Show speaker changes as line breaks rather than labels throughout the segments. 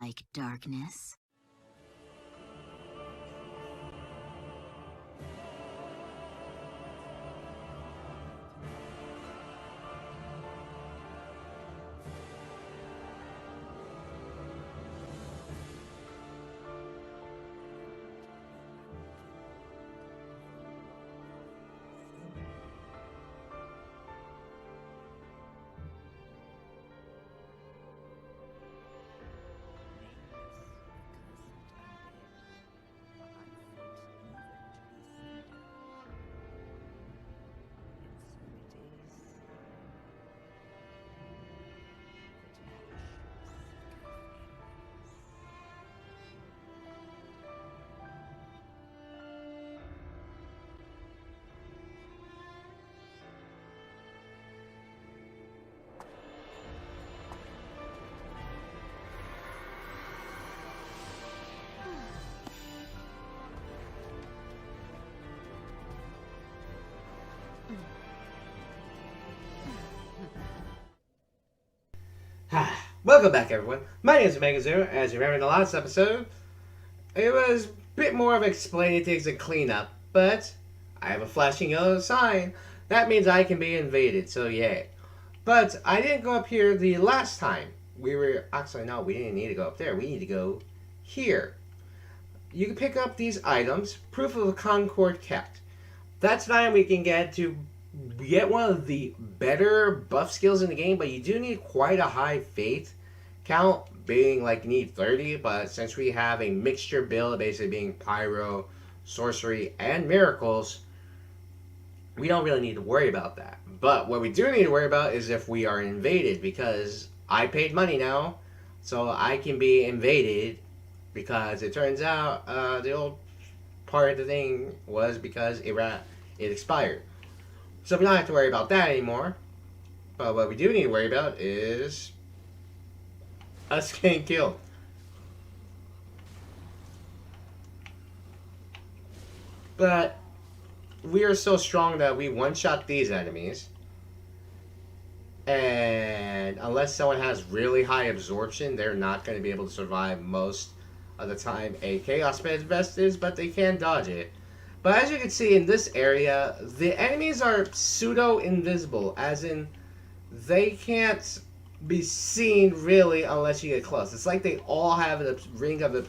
like darkness?
Welcome back, everyone. My name is Megazero. As you remember in the last episode, it was a bit more of explaining things and cleanup, but I have a flashing yellow sign. That means I can be invaded, so yay. But I didn't go up here the last time. No, we didn't need to go up there. We need to go here. You can pick up these items, proof of a Concord kept. That's fine, we can get one of the better buff skills in the game, but you do need quite a high faith count, being like you need 30, but since we have a mixture build, basically being pyro, sorcery, and miracles, we don't really need to worry about that. But what we do need to worry about is if we are invaded, because I paid money now, so I can be invaded, because it turns out the old part of the thing was because it expired. So we don't have to worry about that anymore. But what we do need to worry about is us getting killed. But we are so strong that we one-shot these enemies. And unless someone has really high absorption, they're not going to be able to survive most of the time a Chaos Vest is, but they can dodge it. But as you can see in this area, the enemies are pseudo-invisible, as in they can't be seen really unless you get close. It's like they all have a ring of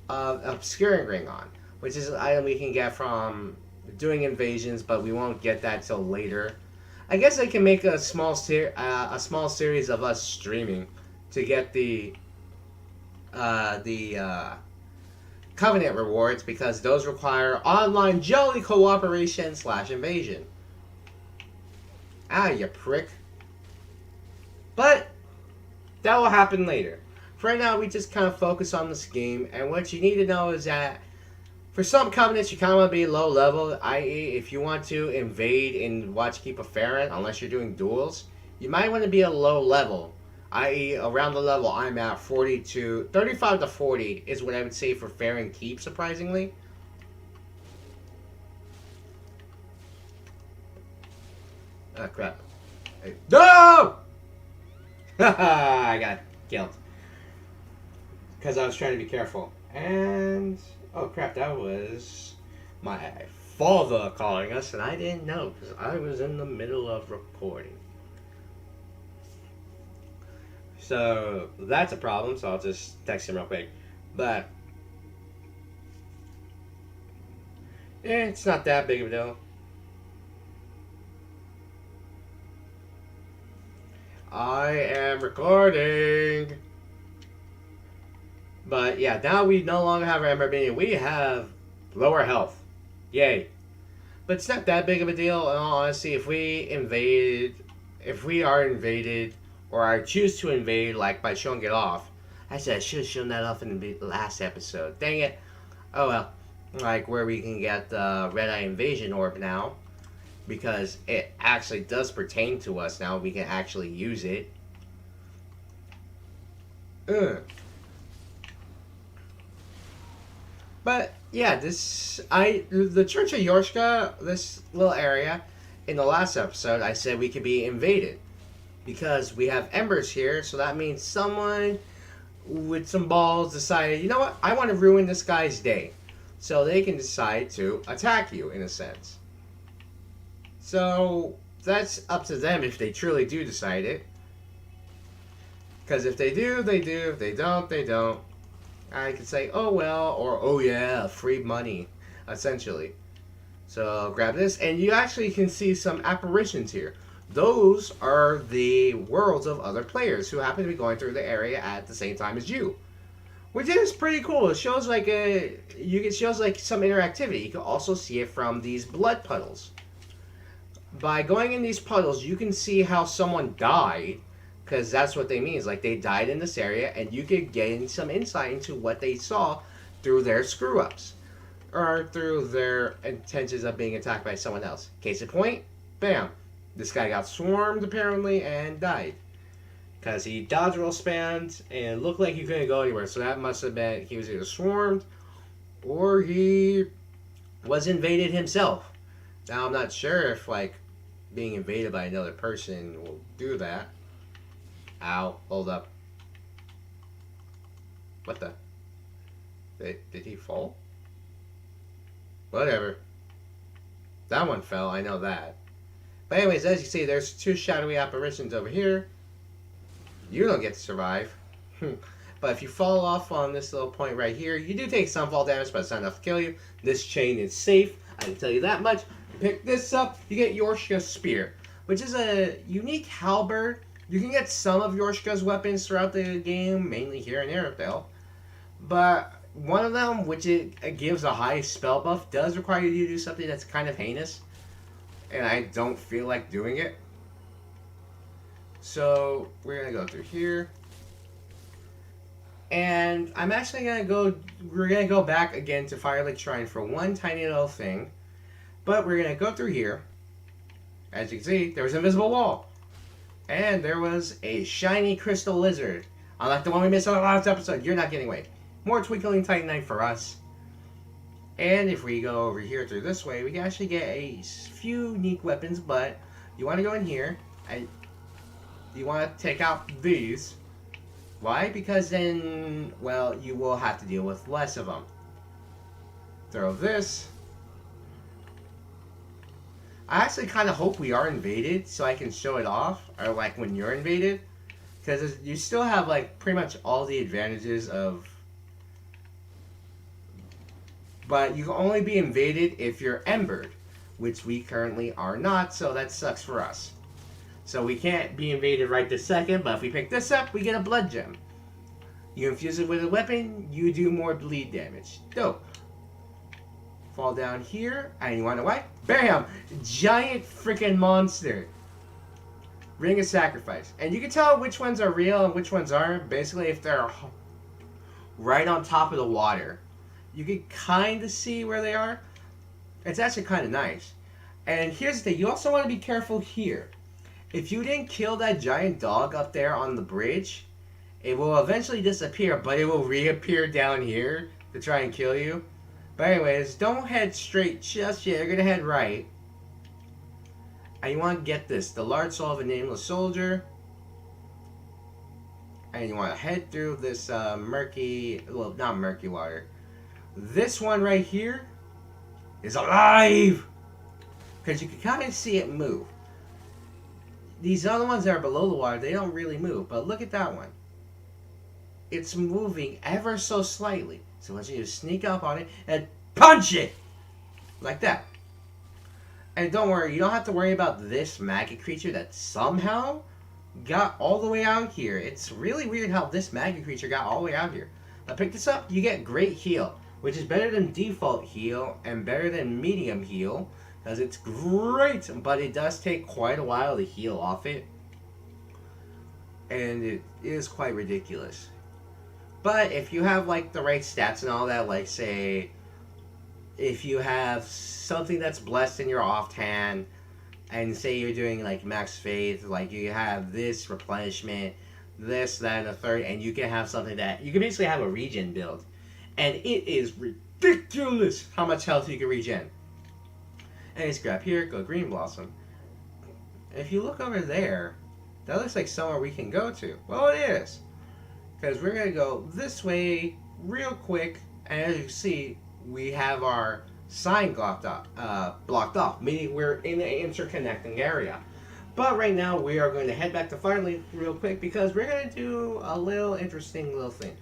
obscuring ring on, which is an item we can get from doing invasions, but we won't get that till later. I guess I can make a small series of us streaming to get the Covenant rewards, because those require online jolly cooperation / invasion. Ah, you prick. But that will happen later. For right now, we just kind of focus on this game, and what you need to know is that for some Covenants, you kind of want to be low level, i.e. if you want to invade in Watchkeep of Farron, unless you're doing duels, you might want to be a low level. I.e. around the level I'm at, 35 to 40 is what I would say for Farron Keep, surprisingly. Ah, crap. No! I got killed. Because I was trying to be careful. And, oh crap, that was my father calling us, and I didn't know, because I was in the middle of recording. So that's a problem, so I'll just text him real quick. But it's not that big of a deal. I am recording. But yeah, now we no longer have our Ember Being. We have lower health. Yay. But it's not that big of a deal, in all honesty. If we are invaded, or I choose to invade, like by showing it off. Actually, I should have shown that off in the last episode. Dang it. Oh well. Like where we can get the Red Eye Invasion Orb now. Because it actually does pertain to us now. We can actually use it. But yeah, the Church of Yorshka, this little area, in the last episode, I said we could be invaded. Because we have embers here, so that means someone with some balls, decided, you know what, I want to ruin this guy's day. So they can decide to attack you, in a sense. So that's up to them if they truly do decide it. Because if they do, they do. If they don't, they don't. I could say, oh well, or oh yeah, free money, essentially. So grab this, and you actually can see some apparitions here. Those are the worlds of other players who happen to be going through the area at the same time as you, which is pretty cool. It shows like it shows like some interactivity. You can also see it from these blood puddles. By going in these puddles, you can see how someone died, because that's what they mean. Is like they died in this area, and you could gain some insight into what they saw through their screw ups or through their intentions of being attacked by someone else. Case in point, bam, this guy got swarmed apparently and died because he dodge roll spammed and it looked like he couldn't go anywhere. So that must have been he was either swarmed or he was invaded himself. Now I'm not sure if like being invaded by another person will do that. Ow, hold up. What the? Did he fall? Whatever. That one fell, I know that. But anyways, as you see, there's two shadowy apparitions over here. You don't get to survive. But if you fall off on this little point right here, you do take some fall damage, but it's not enough to kill you. This chain is safe, I can tell you that much. Pick this up, you get Yorshka's Spear, which is a unique halberd. You can get some of Yorshka's weapons throughout the game, mainly here in Irithyll. But one of them, which it gives a high spell buff, does require you to do something that's kind of heinous. And I don't feel like doing it. So we're going to go through here. And I'm actually going to go, we're going to go back again to Firelake Shrine for one tiny little thing. But we're going to go through here. As you can see, there was an invisible wall. And there was a shiny crystal lizard. Unlike the one we missed on the last episode, you're not getting away. More Twinkling Titanite for us. And if we go over here through this way, we can actually get a few unique weapons, but you want to go in here, and you want to take out these. Why? Because then, well, you will have to deal with less of them. Throw this. I actually kind of hope we are invaded, so I can show it off, or like when you're invaded. Because you still have like pretty much all the advantages of... But you can only be invaded if you're embered, which we currently are not, so that sucks for us. So we can't be invaded right this second, but if we pick this up, we get a blood gem. You infuse it with a weapon, you do more bleed damage. Dope. Fall down here, and you want to what? Bam! Giant freaking monster. Ring of Sacrifice. And you can tell which ones are real and which ones aren't, basically if they're right on top of the water. You can kind of see where they are. It's actually kind of nice. And here's the thing. You also want to be careful here. If you didn't kill that giant dog up there on the bridge, it will eventually disappear, but it will reappear down here to try and kill you. But anyways, don't head straight just yet. You're going to head right. And you want to get this. The large soul of a nameless soldier. And you want to head through this murky... Well, not murky water. This one right here is alive! Because you can kind of see it move. These other ones that are below the water, they don't really move. But look at that one. It's moving ever so slightly. So once you sneak up on it and punch it! Like that. And don't worry, you don't have to worry about this maggot creature that somehow got all the way out here. It's really weird how this maggot creature got all the way out here. Now pick this up, you get Great Heal, which is better than default heal and better than medium heal, because it's great, but it does take quite a while to heal off it. And it is quite ridiculous. But if you have like the right stats and all that, like say, if you have something that's blessed in your offhand, and say you're doing like max faith, like you have this replenishment, this, that, and the third, and you can have something that, you can basically have a regen build. And it is ridiculous how much health you can regen. And just grab here, go Green Blossom. And if you look over there, that looks like somewhere we can go to. Well, it is. because we're going to go this way real quick. And as you can see, we have our sign blocked off, meaning we're in the interconnecting area. But right now, we are going to head back to Farron Keep real quick because we're going to do a little interesting little thing.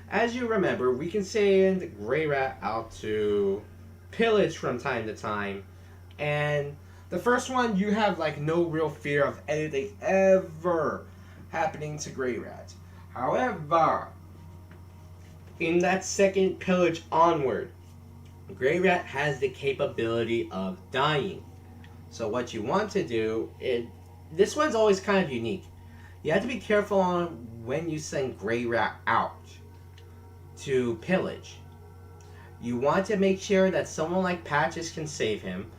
As you remember, we can send Grey Rat out to pillage from time to time. And the first one, you have like no real fear of anything ever happening to Grey Rat. However, in that second pillage onward, Grey Rat has the capability of dying. So what you want to do, this one's always kind of unique. You have to be careful on when you send Grey Rat out to pillage. You want to make sure that someone like Patches can save him,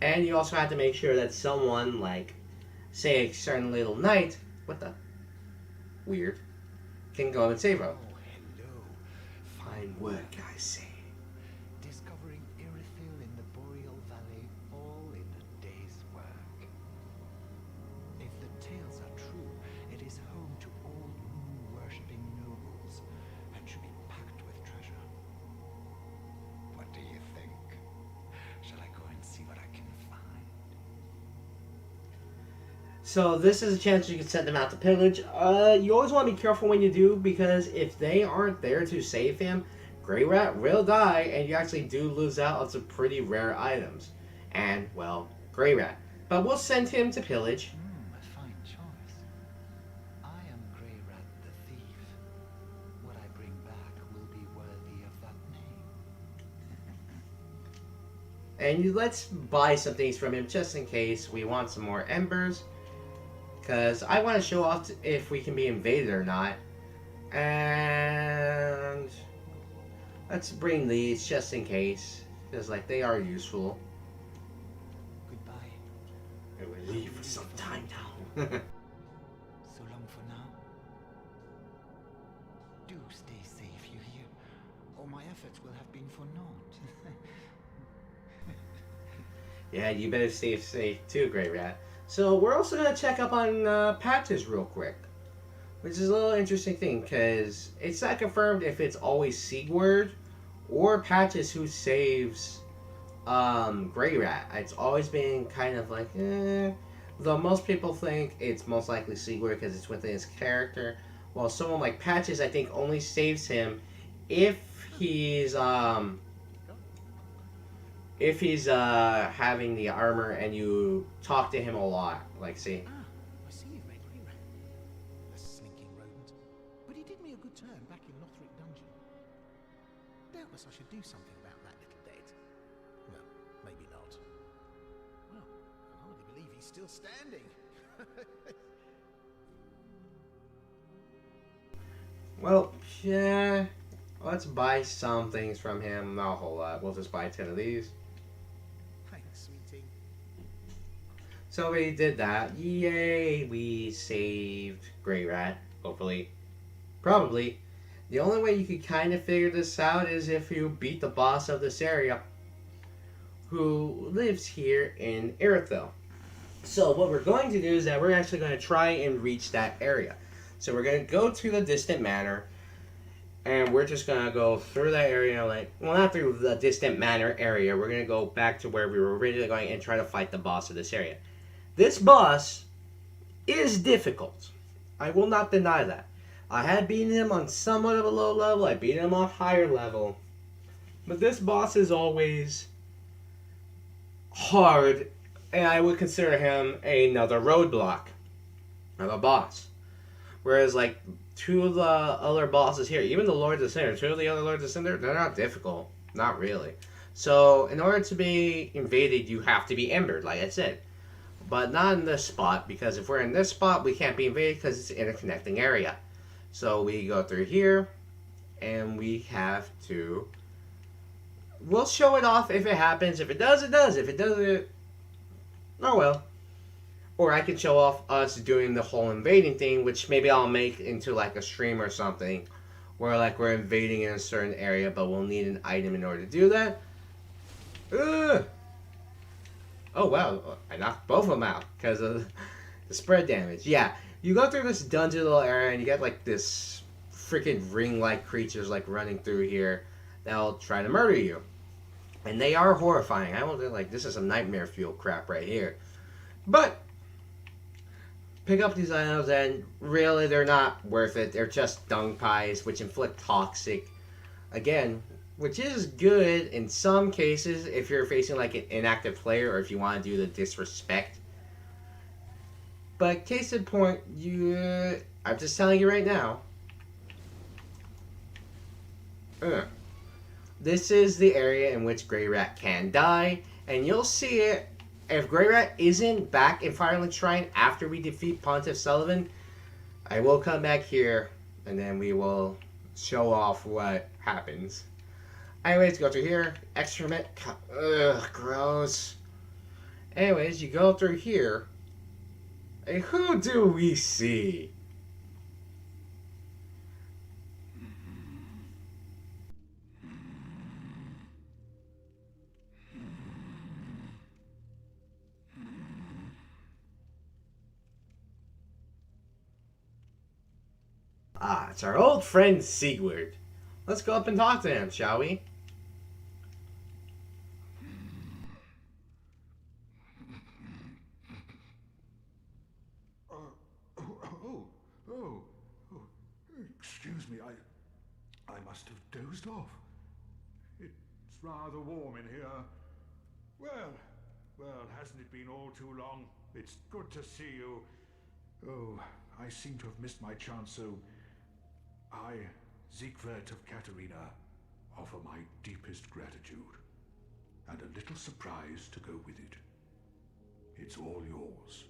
and you also have to make sure that someone like, say, a certain little knight, what the weird, can go and save him.
Oh, hello.
Fine work, I say.
Discovering Irithyll in the Boreal Valley, all in a day's work. If the tales are true, it is home to all moon-worshipping nobles, and should be packed with treasure. What do you think? Shall I go and see what I can find?
So this is a chance you can send them out to pillage. You always want to be careful when you do, because if they aren't there to save him, Grey Rat will die, and you actually do lose out on some pretty rare items. And, well, Grey Rat. But we'll send him to pillage.
A fine choice. I am Grey Rat the Thief. What I bring back will be worthy of that name.
And let's buy some things from him just in case we want some more embers. Because I want to show off if we can be invaded or not. And let's bring these just in case. Because like they are useful.
Goodbye.
And we'll leave for some time now.
So long for now. Do stay safe, you hear? Or my efforts will have been for naught.
Yeah, you better stay safe too, Grey Rat. So we're also going to check up on Patches real quick. Which is a little interesting thing, because it's not confirmed if it's always Sigurd or Patches who saves Grey Rat. It's always been kind of like, though most people think it's most likely Sigurd because it's within his character. While someone like Patches, I think, only saves him if he's having the armor and you talk to him a lot, like see.
I see you've made Grey Rat. A slinking rodent. But he did me a good turn back in Lothric Dungeon. Doubtless I should do something about that little dead. Well, maybe not. Well, I can hardly believe he's still standing.
Well, yeah, let's buy some things from him. Not a whole lot. We'll just buy 10 of these.
Thanks, sweetie.
So we did that. Yay! We saved Grey Rat. Hopefully. Probably. The only way you could kind of figure this out is if you beat the boss of this area, who lives here in Irithyll. So what we're going to do is that we're actually going to try and reach that area. So we're going to go to the distant manor, and we're just going to go through that area, like, well, not through the distant manor area. We're going to go back to where we were originally going and try to fight the boss of this area. This boss is difficult. I will not deny that. I had beaten him on somewhat of a low level. I beat him on higher level. But this boss is always hard, and I would consider him another roadblock of a boss. Whereas, like, two of the other bosses here, even the Lords of Cinder, two of the other Lords of Cinder, they're not difficult. Not really. So, in order to be invaded, you have to be embered, like I said. But not in this spot, because if we're in this spot, we can't be invaded because it's in a connecting area. So, we go through here, and we have to... We'll show it off if it happens. If it does, it does. If it doesn't, oh well. Or I can show off us doing the whole invading thing, which maybe I'll make into like a stream or something, where like we're invading in a certain area, but we'll need an item in order to do that. Ugh. Oh wow, I knocked both of them out because of the spread damage. Yeah, you go through this dungeon little area and you get like this freaking ring-like creatures like running through here that'll try to murder you. And they are horrifying. I won't like this is some nightmare fuel crap right here. But pick up these items and really they're not worth it. They're just dung pies which inflict toxic again, which is good in some cases if you're facing like an inactive player or if you want to do the disrespect. But case in point, I'm just telling you right now. This is the area in which Grey Rat can die, and you'll see it if Grey Rat isn't back in Firelink Shrine after we defeat Pontiff Sullivan. I will come back here, and then we will show off what happens. Anyways, go through here, excrement, ugh, gross. Anyways, you go through here, and who do we see? Ah, it's our old friend Sigurd. Let's go up and talk to him, shall we?
Oh, excuse me, I must have dozed off. It's rather warm in here. Well, hasn't it been all too long? It's good to see you. Oh, I seem to have missed my chance, so I, Siegwart of Katarina, offer my deepest gratitude, and a little surprise to go with it. It's all yours.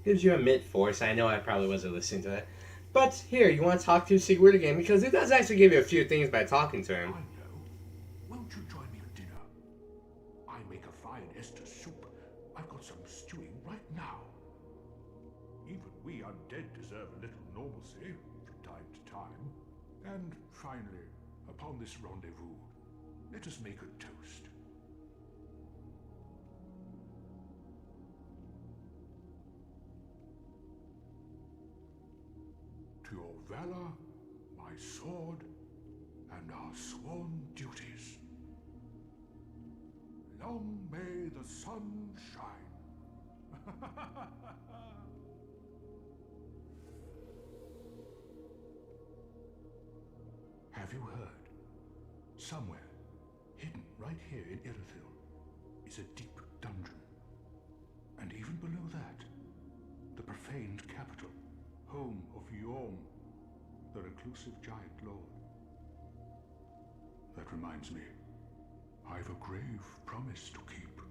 Gives you a mid-force. I know I probably wasn't listening to that. But here, you want to talk to Sigurd again? Because it does actually give you a few things by talking to him.
I know. Won't you join me for dinner? I make a fine Esther soup. I've got some stewing right now. Even we undead deserve a little normalcy from time to time. And finally, upon this rendezvous, let us make a toast. To your valor, my sword, and our sworn duties. Long may the sun shine. Have you heard? Somewhere, hidden right here in Irithyll, is a deep dungeon. And even below that, the profaned capital, home of Yom, the reclusive giant lord. That reminds me, I've a grave promise to keep.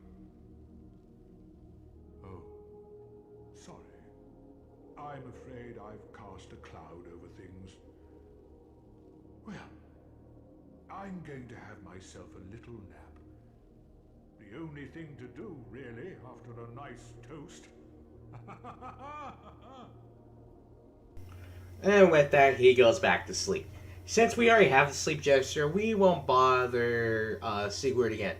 Oh, sorry. I'm afraid I've cast a cloud over things. Well, I'm going to have myself a little nap. The only thing to do, really, after a nice toast.
And with that, he goes back to sleep. Since we already have the sleep gesture, we won't bother Sigurd again.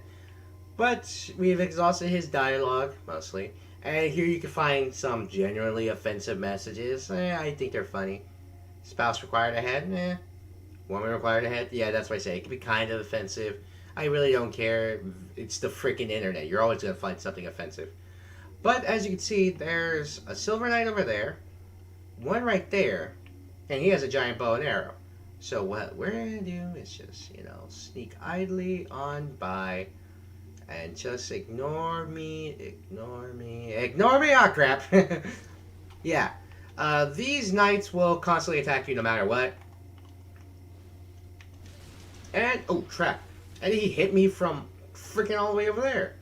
But we've exhausted his dialogue, mostly. And here you can find some genuinely offensive messages. I think they're funny. Spouse required a head? Woman required a head? Yeah, that's what I say. It can be kind of offensive. I really don't care. It's the freaking internet. You're always going to find something offensive. But as you can see, there's a silver knight over there. One right there. And he has a giant bow and arrow. So what we're going to do is just, sneak idly on by. And just ignore me. Oh, crap. Yeah. These knights will constantly attack you no matter what. And, oh, crap. And he hit me from freaking all the way over there.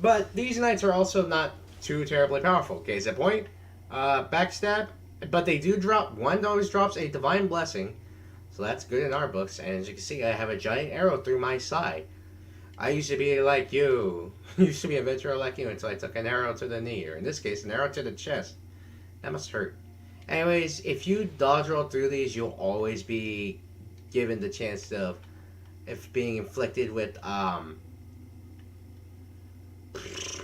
But these knights are also not too terribly powerful. Case in point, backstab. But they do drop, one always drops a divine blessing. So that's good in our books. And as you can see, I have a giant arrow through my side. I used to be like you. Used to be a adventurer like you until I took an arrow to the knee. Or in this case, an arrow to the chest. That must hurt. Anyways, if you dodge roll through these, you'll always be given the chance of being inflicted with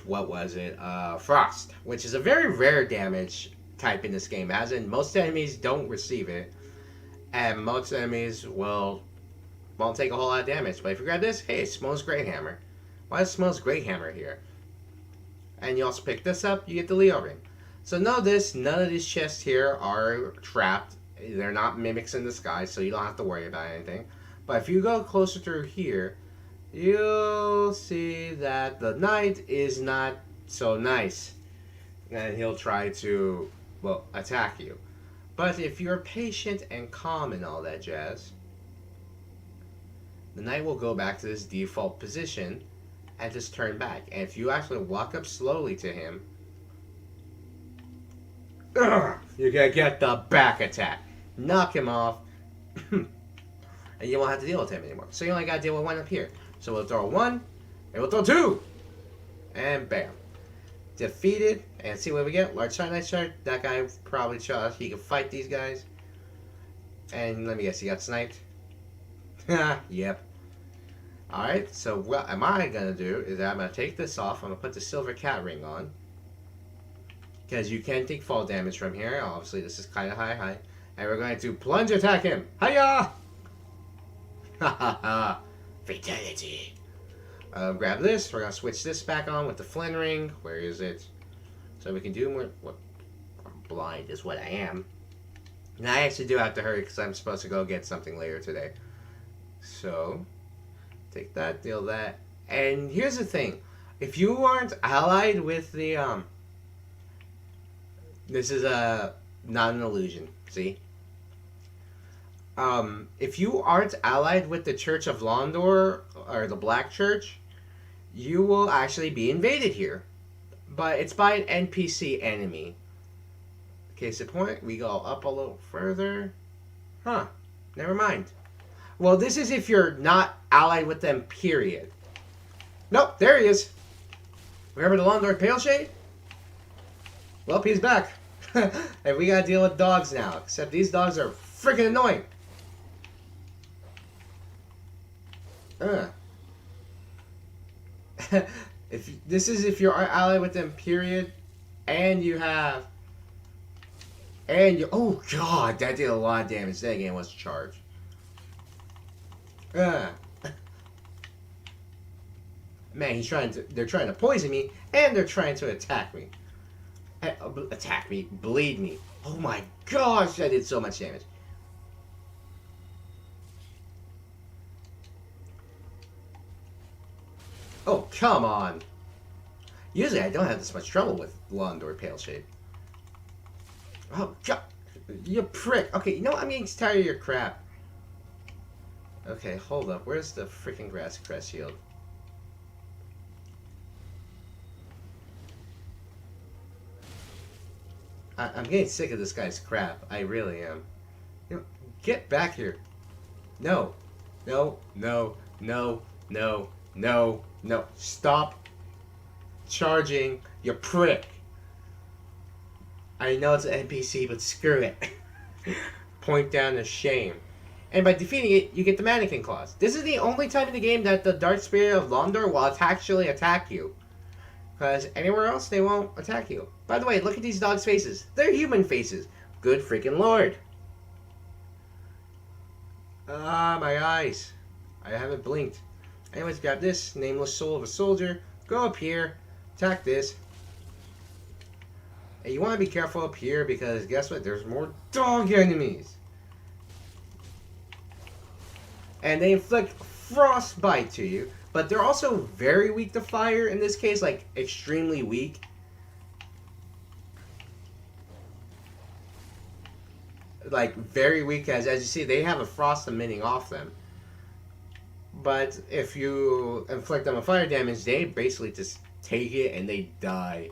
what was it? Frost, which is a very rare damage type in this game, as in most enemies don't receive it, and most enemies won't take a whole lot of damage. But if you grab this, hey, it smells Great Hammer. Why does it smells Great Hammer here? And you also pick this up, you get the Leo Ring. So know this, none of these chests here are trapped. They're not mimics in the sky, so you don't have to worry about anything. But if you go closer through here, you'll see that the knight is not so nice. And he'll try to, well, attack you. But if you're patient and calm and all that jazz, the knight will go back to his default position and just turn back. And if you actually walk up slowly to him, you're gonna get the back attack. Knock him off. And you won't have to deal with him anymore. So you only gotta deal with one up here. So we'll throw one, and we'll throw two! And bam. Defeated, and see what we get. Large Cyanide Shark. That guy probably shot. He can fight these guys. And let me guess, he got sniped? Yep. Alright, so what am I gonna do is I'm gonna take this off. I'm gonna put the silver cat ring on. Because you can take fall damage from here. Obviously, this is kind of high. And we're going to plunge attack him. Hiya! Ha ha ha. Fatality. Grab this. We're going to switch this back on with the Flynn ring. Where is it? So we can do more. What? I'm blind is what I am. And I actually do have to hurry because I'm supposed to go get something later today. So, take that, deal that. And here's the thing. If you aren't allied with the, this is not an illusion, see? If you aren't allied with the Church of Londor, or the Black Church, you will actually be invaded here. But it's by an NPC enemy. Case in point, we go up a little further. Huh, never mind. Well, this is if you're not allied with them, period. Nope, there he is. Remember the Londor Pale Shade? Well, he's back. And we gotta deal with dogs now. Except these dogs are freaking annoying. If you're allied with them, period, and you have, oh god, that did a lot of damage. That game was charged. Man, they're trying to poison me, and they're trying to attack me. Bleed me. Oh my gosh, that did so much damage. Oh, come on. Usually I don't have this much trouble with Londor Pale Shade. Oh, god. You prick. Okay, you know what? I'm getting tired of your crap. Okay, hold up. Where's the freaking grass crest shield? I'm getting sick of this guy's crap. I really am. You know, get back here. No. No. No. No. No. No. No. Stop charging, you prick. I know it's an NPC, but screw it. Point down to shame. And by defeating it, you get the Mannequin Claws. This is the only time in the game that the Dark Spirit of Londor will actually attack you. Because anywhere else, they won't attack you. By the way, look at these dogs' faces. They're human faces. Good freaking lord. Ah, my eyes. I haven't blinked. Anyways, grab this. Nameless Soul of a Soldier. Go up here. Attack this. And you want to be careful up here because guess what? There's more dog enemies. And they inflict frostbite to you. But they're also very weak to fire in this case, like extremely weak. Like very weak as you see, they have a frost emitting off them. But if you inflict them a fire damage, they basically just take it and they die.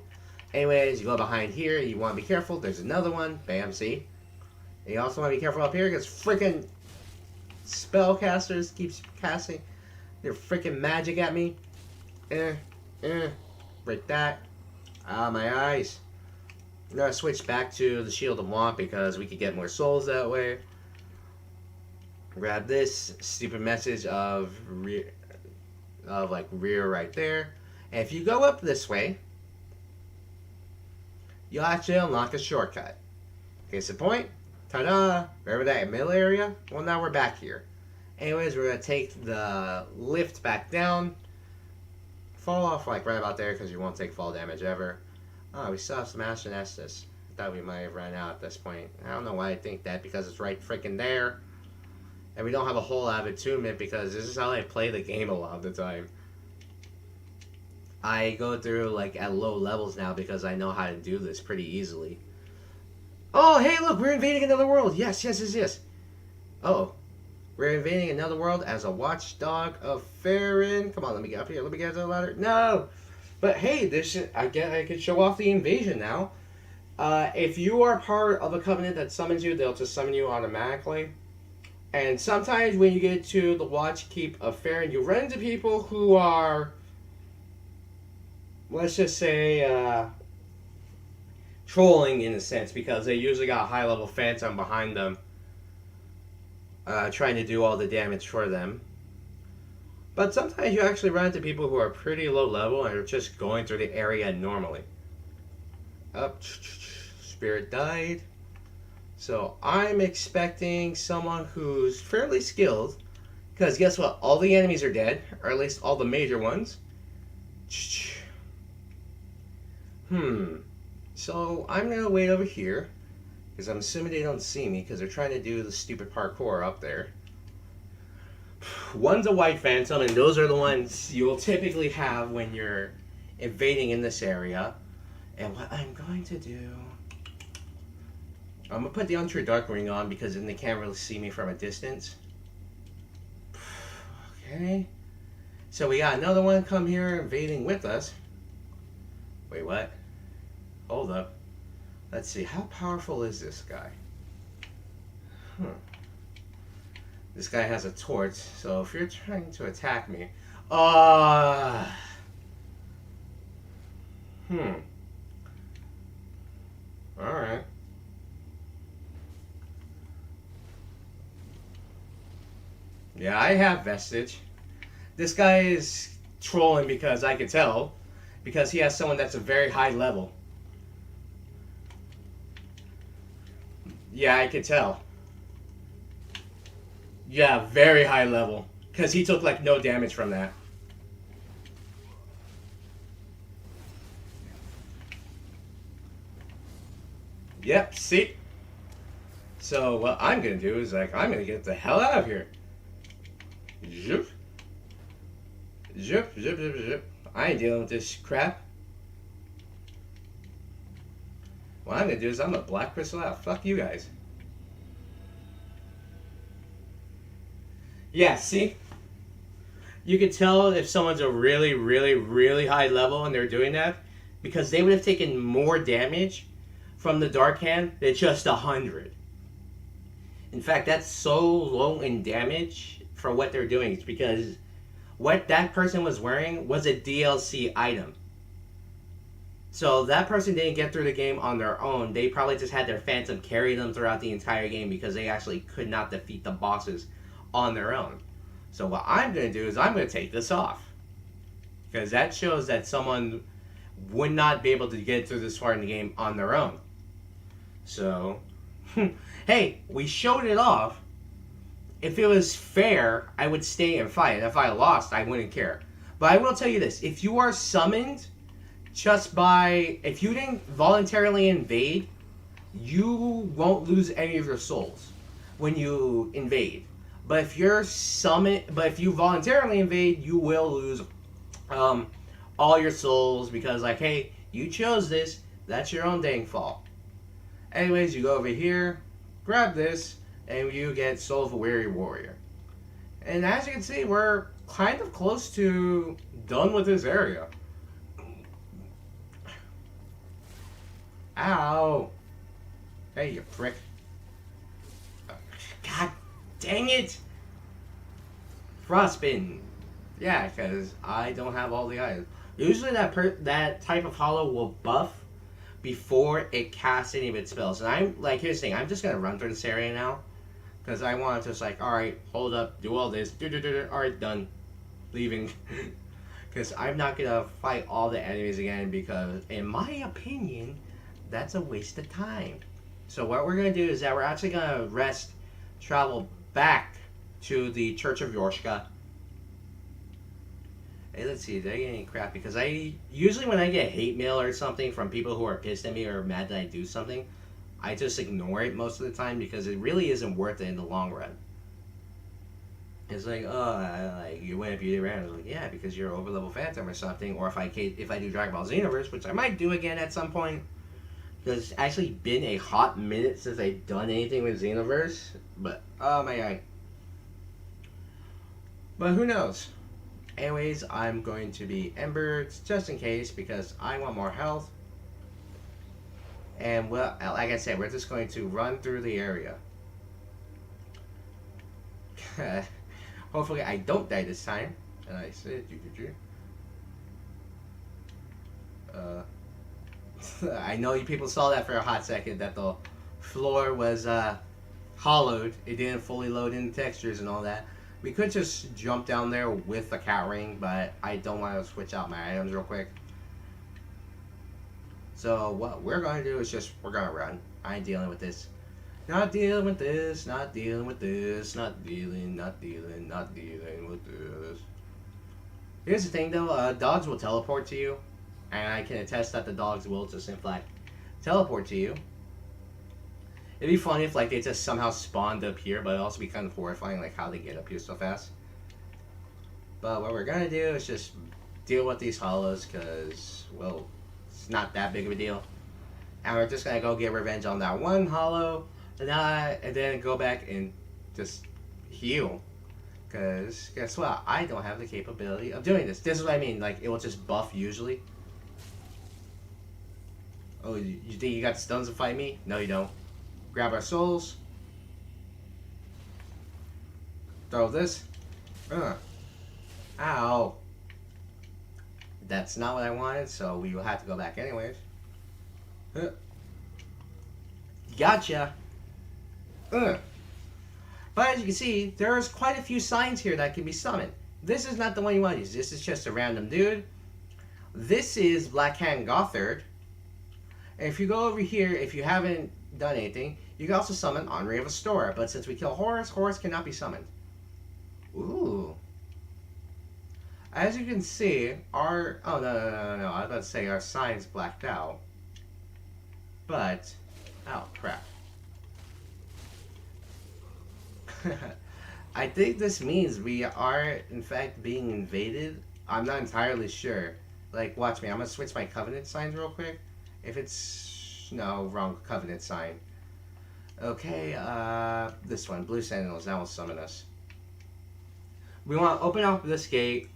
Anyways, you go behind here, you want to be careful. There's another one. Bam, see? And you also want to be careful up here because freaking spellcasters keeps casting their freaking magic at me. Break that. Ah, my eyes. I'm gonna switch back to the Shield of Want because we could get more souls that way. Grab this stupid message of rear right there. And if you go up this way, you'll actually unlock a shortcut. Case in point, ta-da! Remember that middle area? Well, now we're back here. Anyways, we're going to take the lift back down. Fall off like right about there because you won't take fall damage ever. Oh, we still have some Ashen Estus. I thought we might have run out at this point. I don't know why I think that, because it's right freaking there. And we don't have a whole lot of attunement because this is how I play the game a lot of the time. I go through like at low levels now because I know how to do this pretty easily. Oh, hey, look, we're invading another world. Yes, yes, yes, yes. Oh, we're invading another world as a watchdog of Farron. Come on, let me get up here. Let me get to the ladder. No, but hey, this I can show off the invasion now. If you are part of a covenant that summons you, they'll just summon you automatically. And sometimes when you get to the Watch Keep of Farron, you run into people who are, let's just say, trolling in a sense, because they usually got a high-level phantom behind them, trying to do all the damage for them. But sometimes you actually run into people who are pretty low level and are just going through the area normally. Up, spirit died. So I'm expecting someone who's fairly skilled, because guess what? All the enemies are dead, or at least all the major ones. So I'm gonna wait over here, because I'm assuming they don't see me, because they're trying to do the stupid parkour up there. One's a white phantom, and those are the ones you'll typically have when you're invading in this area. And what I'm going to do, I'm going to put the Ultra Dark Ring on because then they can't really see me from a distance. Okay. So we got another one come here invading with us. Wait, what? Hold up. Let's see. How powerful is this guy? This guy has a torch, so if you're trying to attack me... Alright. Yeah, I have Vestige. This guy is trolling because I can tell. Because he has someone that's a very high level. Yeah, I can tell. Yeah, very high level. Because he took like no damage from that. Yep, see? So what I'm going to do is like, I'm going to get the hell out of here. Zip. Zip, zip, zip, zip. I ain't dealing with this crap. What I'm going to do is I'm going to black crystal out. Fuck you guys. Yeah, see? You can tell if someone's a really, really, really high level and they're doing that, because they would have taken more damage from the Dark Hand than just 100. In fact, that's so low in damage for what they're doing. It's because what that person was wearing was a DLC item. So that person didn't get through the game on their own. They probably just had their Phantom carry them throughout the entire game because they actually could not defeat the bosses on their own. So what I'm going to do is I'm going to take this off. Because that shows that someone would not be able to get through this far in the game on their own. So, hey, we showed it off. If it was fair, I would stay and fight. If I lost, I wouldn't care. But I will tell you this. If you are summoned just by... If you didn't voluntarily invade, you won't lose any of your souls when you invade. But if you're summoned... But if you voluntarily invade, you will lose all your souls. Because, like, hey, you chose this. That's your own dang fault. Anyways, you go over here, grab this, and you get Soul of a Weary Warrior. And as you can see, we're kind of close to done with this area. Ow! Hey, you prick. God dang it! Frostbin. Yeah, because I don't have all the items. Usually that type of hollow will buff before it casts any of its spells. And I'm like, here's the thing, I'm just gonna run through this area now. Because I want to just like, alright, hold up, do all this, alright, done. Leaving. Because I'm not gonna fight all the enemies again because, in my opinion, that's a waste of time. So what we're gonna do is that we're actually gonna travel back to the Church of Yorshka. Hey, let's see, did I get any crap? Because I usually when I get hate mail or something from people who are pissed at me or mad that I do something, I just ignore it most of the time because it really isn't worth it in the long run. It's like, oh, like you went beat around. It's like, yeah, because you're over level Phantom or something. Or if I do Dragon Ball Xenoverse, which I might do again at some point, because it's actually been a hot minute since I've done anything with Xenoverse. But oh my god. But who knows? Anyways, I'm going to be Ember just in case because I want more health. And well, like I said, we're just going to run through the area. Hopefully I don't die this time. And I said, I know you people saw that for a hot second, that the floor was hollowed. It didn't fully load in the textures and all that. We could just jump down there with the cat ring, but I don't want to switch out my items real quick. So what we're going to do is we're going to run. I ain't dealing with this. Not dealing with this, not dealing with this, not dealing with this. Here's the thing though, dogs will teleport to you. And I can attest that the dogs will just in fact teleport to you. It'd be funny if like they just somehow spawned up here, but it'd also be kind of horrifying like how they get up here so fast. But what we're gonna do is just deal with these hollows because, well, it's not that big of a deal. And we're just gonna go get revenge on that one hollow, and then go back and just heal. Because guess what? I don't have the capability of doing this. This is what I mean. Like, it will just buff usually. Oh, you think you got stuns to fight me? No, you don't. Grab our souls. Throw this. Ow. That's not what I wanted, so we will have to go back anyways. Gotcha. But as you can see, there's quite a few signs here that can be summoned. This is not the one you want to use. This is just a random dude. This is Blackhand Gothard. And if you go over here, if you haven't done anything, you can also summon Henri of Astora. But since we kill Horus, Horus cannot be summoned. Ooh. As you can see, our... Oh, no. I was about to say our sign's blacked out. But... Oh, crap. I think this means we are, in fact, being invaded. I'm not entirely sure. Like, watch me. I'm going to switch my Covenant signs real quick. If it's... No, wrong Covenant sign. Okay, this one. Blue Sentinels. That will summon us. We want to open up this gate.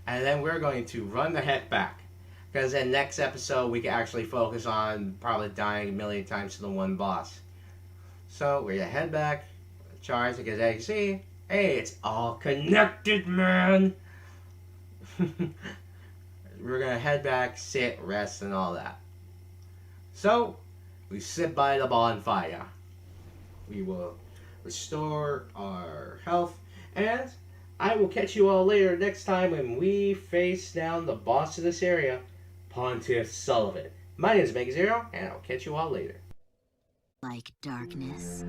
And then we're going to run the heck back. Because then next episode, we can actually focus on probably dying a million times to the one boss. So, we're going to head back. Charge, because as you see, hey, it's all connected, man. We're gonna head back, sit, rest, and all that. So, we sit by the bonfire. We will restore our health, and I will catch you all later next time when we face down the boss of this area, Pontiff Sullivan. My name is Mega Zero, and I'll catch you all later.
Like darkness.